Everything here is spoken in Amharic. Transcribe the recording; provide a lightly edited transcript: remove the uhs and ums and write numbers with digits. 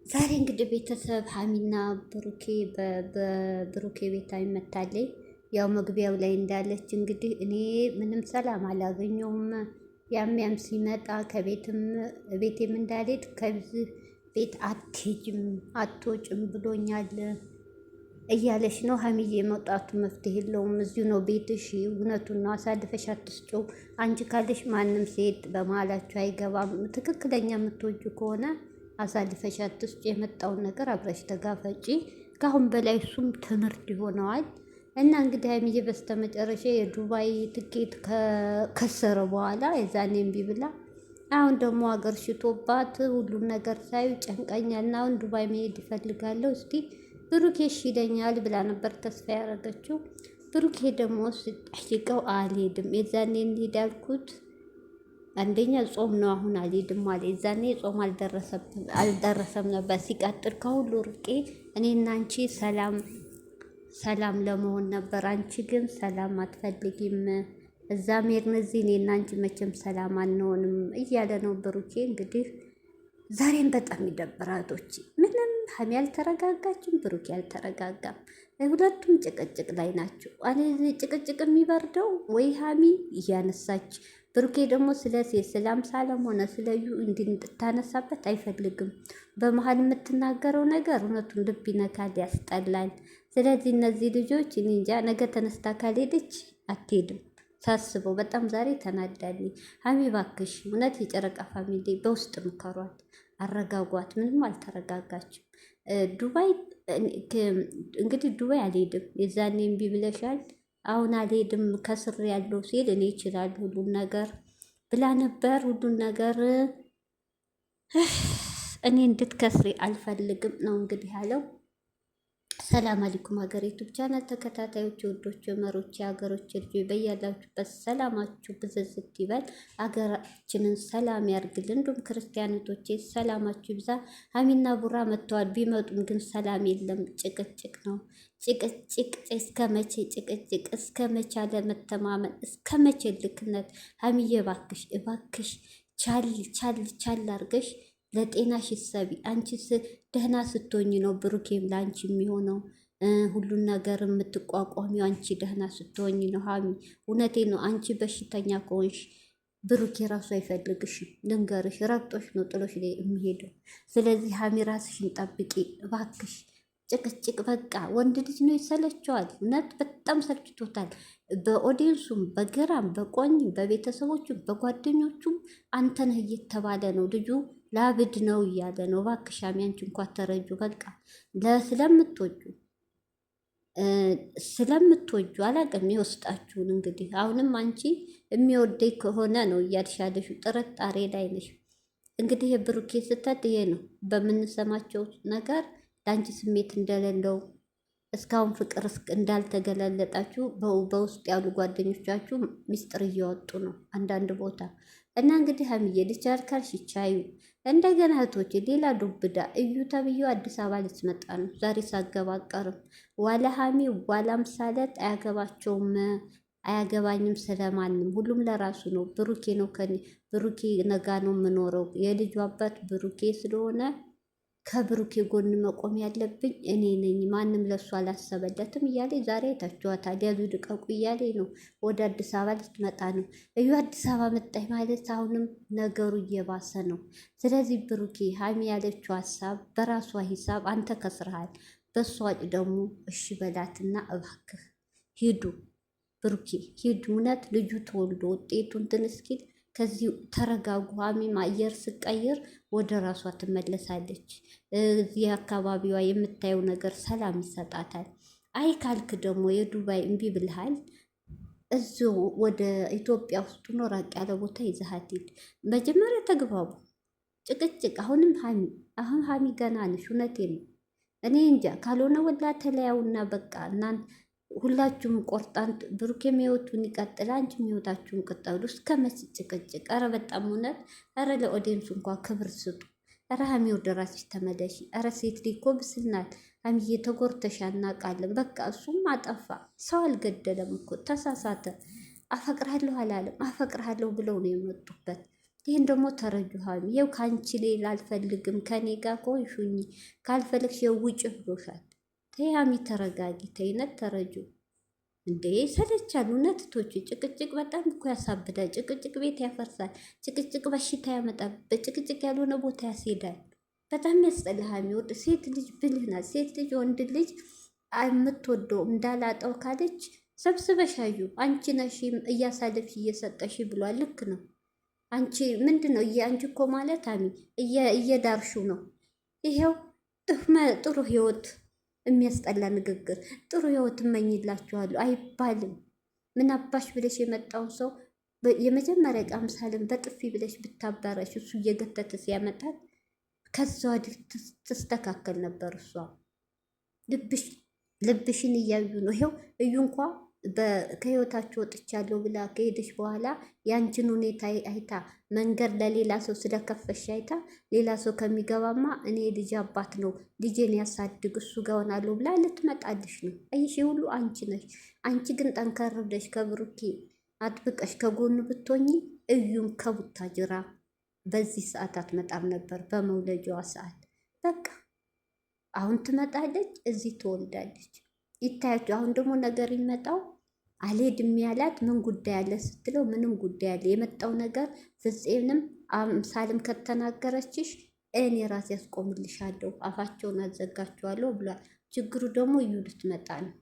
ዛሬ እንግዲህ ቤተሰብ ሀሚና ብሩኬ በብሩኬ ቤት አይመታለይ። ያው መግቢያው ላይ እንዳለች እንግዲህ እኔ ምንም ሰላም አላገኘውም። ያም ሲመጣ ቤቴም እንዳልሄድ ከዚህ ቤት አትሄጂም አትወጭም ብሎኛል እያለች ነው። ሀሚዬ መውጣቱ መፍትሄ የለውም። እዚሁ ነው ቤትሽ። እውነቱን ነው። አሳልፈሽ አትስጪው። አንቺ ካለሽ ማንም ሴት በመሀላችሁ አይገባም። ትክክለኛ የምትወጁ ከሆነ አሳልፈሽ አትስጪ። የመጣውን ነገር አብረሽ ተጋፈጪ። ከአሁን በላይ እሱም ትምህርት ይሆነዋል። እና እንግዲህ ሀይሚዬ በስተመጨረሻ የዱባይ ትኬት ከሰረ በኋላ የዛኔ እምቢ ብላ አሁን ደግሞ ሀገር ሽቶባት ሁሉም ነገር ሳዩ ጨንቀኛልና አሁን ዱባይ መሄድ ይፈልጋለሁ እስቲ ብሩኬ እሺ ይለኛል ብላ ነበር ተስፋ ያደረገችው። ብሩኬ ደግሞ ስጠይቀው አልሄድም፣ የዛኔ እንሂድ ያልኩት አንደኛ ጾም ነው፣ አሁን አልሄድም አለ። የዛኔ ጾም አልደረሰም ነበር። ሲቀጥል ከሁሉ ርቄ እኔና አንቺ ሰላም ለመሆን ነበር። አንቺ ግን ሰላም አትፈልጊም። እዛ ሄድን እዚህ እኔና አንቺ መቼም ሰላም አንሆንም እያለ ነው ብሩኬ። እንግዲህ ዛሬም በጣም ይደብራቶች። ምንም ሀሚ አልተረጋጋችም፣ ብሩኬ አልተረጋጋም። ሁለቱም ጭቅጭቅ ላይ ናቸው። አለ ጭቅጭቅ የሚበርደው ወይ ሀሚ እያነሳች ብሩኬ ደግሞ ስለ ሴት ስለ አምሳለም ሆነ ስለ ዩ እንድታነሳበት አይፈልግም። በመሀል የምትናገረው ነገር እውነቱን ልብ ይነካል፣ ያስጠላል። ስለዚህ እነዚህ ልጆች እኔ እንጃ ነገ ተነስታ ካልሄደች አትሄድም። ሳስበው በጣም ዛሬ ተናዳልኝ። ሀሚ ባክሽ እውነት የጨረቃ ፋሚሊ በውስጥ ምከሯት፣ አረጋጓት። ምንም አልተረጋጋችም። ዱባይ እንግዲህ ዱባይ አልሄድም የዛኔ እምቢ ብለሻል። አሁን አልሄድም ከስር ያለው ሲል እኔ ይችላል ሁሉን ነገር ብላ ነበር። ሁሉን ነገር እኔ እንድትከስሪ አልፈልግም ነው እንግዲህ ያለው። ሰላም አለይኩም ሀገር ዩቱብ ቻናል ተከታታዮች፣ ወዶች፣ መሮች፣ የሀገሮች ልጆች በያላችሁበት ሰላማችሁ ብዝዝት ይበል። ሀገራችንን ሰላም ያርግልን። እንዲሁም ክርስቲያኖቶቼ ሰላማችሁ ይብዛ። ሀሚና ቡራ መጥተዋል። ቢመጡም ግን ሰላም የለም፣ ጭቅጭቅ ነው። ጭቅጭቅ እስከ መቼ ጭቅጭቅ? እስከ መቼ አለመተማመን? እስከ መቼ ልክነት? ሀሚዬ እባክሽ እባክሽ ቻል አርገሽ ለጤናሽ ሰቢ። አንቺስ ደህና ስትሆኝ ነው ብሩኬም ለአንቺ የሚሆነው። ሁሉን ነገር የምትቋቋሚው አንቺ ደህና ስትሆኝ ነው ሀሚ። እውነቴ ነው። አንቺ በሽተኛ ከሆንሽ ብሩኬ ራሱ አይፈልግሽም። ልንገርሽ፣ ረግጦሽ ነው ጥሎሽ ላይ የሚሄደው። ስለዚህ ሀሚ ራስሽን ጠብቂ እባክሽ። ጭቅጭቅ በቃ ወንድ ልጅ ነው፣ ይሰለቸዋል። እውነት በጣም ሰልችቶታል። በኦዲየንሱም በግራም በቆኝም በቤተሰቦቹም በጓደኞቹም አንተ ነህ እየተባለ ነው። ልጁ ላብድ ነው እያለ ነው። እባክሽ ሀሚ አንቺ እንኳ ተረጁ በቃ ስለምትወጁ አላቅም የውስጣችሁን። እንግዲህ አሁንም አንቺ የሚወደኝ ከሆነ ነው እያልሻለሽ ጥርጣሬ ላይ ነሽ። እንግዲህ የብሩኬ ስህተት ይሄ ነው። በምንሰማቸው ነገር ለአንቺ ስሜት እንደሌለው እስካሁን ፍቅር እንዳልተገላለጣችሁ በውስጥ ያሉ ጓደኞቻችሁ ሚስጥር እያወጡ ነው አንዳንድ ቦታ እና እንግዲህ ሀሚዬ ልቻል ካልሽ ይቻዩ። እንደገና እህቶች ሌላ ዱብዳ እዩ ተብዬ አዲስ አበባ ልትመጣ ነው ዛሬ ሳገባ አቀርም ዋላ ሀሚ ዋላም ሳለት አያገባቸውም። አያገባኝም ስለማንም፣ ሁሉም ለራሱ ነው። ብሩኬ ነው ብሩኬ ነጋ ነው የምኖረው። የልጁ አባት ብሩኬ ስለሆነ ከብሩኬ ጎን መቆም ያለብኝ እኔ ነኝ። ማንም ለሱ አላሰበለትም እያለ ዛሬ ታችኋታል። ያዙ ድቀቁ እያለ ነው። ወደ አዲስ አበባ ልትመጣ ነው። እዩ አዲስ አበባ መጣኝ ማለት አሁንም ነገሩ እየባሰ ነው። ስለዚህ ብሩኬ ሀሚ ያለችው ሀሳብ በራሷ ሂሳብ አንተ ከስርሃል። በሷ ዋጭ ደግሞ እሺ በላትና እባክህ ሂዱ ብሩኬ ሂዱ። እውነት ልጁ ተወልዶ ውጤቱ እንትን እስኪል ከዚህ ተረጋጉ። ሀሚም አየር ስቀይር ወደ ራሷ ትመለሳለች። እዚህ አካባቢዋ የምታየው ነገር ሰላም ይሰጣታል። አይ ካልክ ደግሞ የዱባይ እምቢ ብልሃል፣ እዚሁ ወደ ኢትዮጵያ ውስጥ ኖ ራቅ ያለ ቦታ ይዘሃት ሂድ። መጀመሪያ ተግባቡ። ጭቅጭቅ አሁንም ሀሚ ገና ነሽ። እውነቴን ነው። እኔ እንጃ ካልሆነ ወላ ተለያውና በቃ እናንተ ሁላችሁም ቆርጣንት ብሩኬም ህይወቱን ይቀጥል፣ አንቺም ህይወታችሁን ቅጠሉ። እስከ መቼ ጭቅጭቅ? ኧረ በጣም እውነት። ኧረ ለኦዲየንሱ እንኳ ክብር ስጡ። ኧረ ሀሚ ወደ ራስሽ ተመለሺ። ኧረ ሴት ልጅ እኮ ብስል ናት። ሀሚዬ ተጎርተሻ እናውቃለን። በቃ እሱም አጠፋ፣ ሰው አልገደለም እኮ ተሳሳተ። አፈቅርሃለሁ አላለም። አፈቅርሃለሁ ብለው ነው የመጡበት። ይህን ደግሞ ተረጁሃሚ ይኸው ከአንቺ ሌላ አልፈልግም፣ ከኔ ጋር ከሆንሹኝ ካልፈለግሽ የውጭ ብሎሻል። ተይ ሀሚ ተረጋጊ፣ ተይነት ተረጁ እንዴ ሰለቻሉ። እውነትቶቹ ጭቅጭቅ በጣም እኮ ያሳብዳል። ጭቅጭቅ ቤት ያፈርሳል። ጭቅጭቅ በሽታ ያመጣል። በጭቅጭቅ ያልሆነ ቦታ ያስሄዳል። በጣም ያስጠላል። ሀሚ ወድ ሴት ልጅ ብልህ ናት። ሴት ልጅ ወንድ ልጅ የምትወደው እንዳላጠው ካለች ሰብስበሻዩ አንቺ ነሽ እያሳለፍሽ እየሰጠሽ ብሏል። ልክ ነው። አንቺ ምንድን ነው አንቺ እኮ ማለት ሀሚ እየዳርሹ ነው። ይሄው ጥሩ ህይወት የሚያስጠላ ንግግር ጥሩ ህይወት እመኝላችኋለሁ አይባልም። ምን አባሽ ብለሽ የመጣውን ሰው የመጀመሪያ ቃምሳልን በጥፊ ብለሽ ብታባረሽ እሱ እየገተተ ሲያመጣት ከዛ ወዲህ ትስተካከል ነበር። እሷ ልብሽን እያዩ ነው። ይኸው እዩ እንኳ ከህይወታችሁ ወጥቻለሁ ብላ ከሄደች በኋላ ያንቺን ሁኔታ አይታ መንገድ ለሌላ ሰው ስለከፈሽ አይታ ሌላ ሰው ከሚገባማ እኔ ልጅ አባት ነው ልጄን ያሳድግ እሱ ጋር ሆናለሁ ብላ ልትመጣልሽ ነው። አይሽ ሁሉ አንቺ ነሽ። አንቺ ግን ጠንከር ብለሽ ከብሩኬ አጥብቀሽ ከጎኑ ብትሆኚ እዩም ከቡታጅራ በዚህ ሰዓት አትመጣም ነበር። በመውለጃዋ ሰዓት በቃ አሁን ትመጣለች፣ እዚህ ትወልዳለች። ይታያችሁ። አሁን ደግሞ ነገር ይመጣው አልሄድም ያላት ምን ጉዳይ አለ ስትለው ምንም ጉዳይ አለ። የመጣው ነገር ፍፄንም አምሳልም ከተናገረችሽ እኔ ራሴ ያስቆምልሻለሁ፣ አፋቸውን አዘጋቸዋለሁ ብሏል። ችግሩ ደግሞ እዩ ልትመጣ ነው።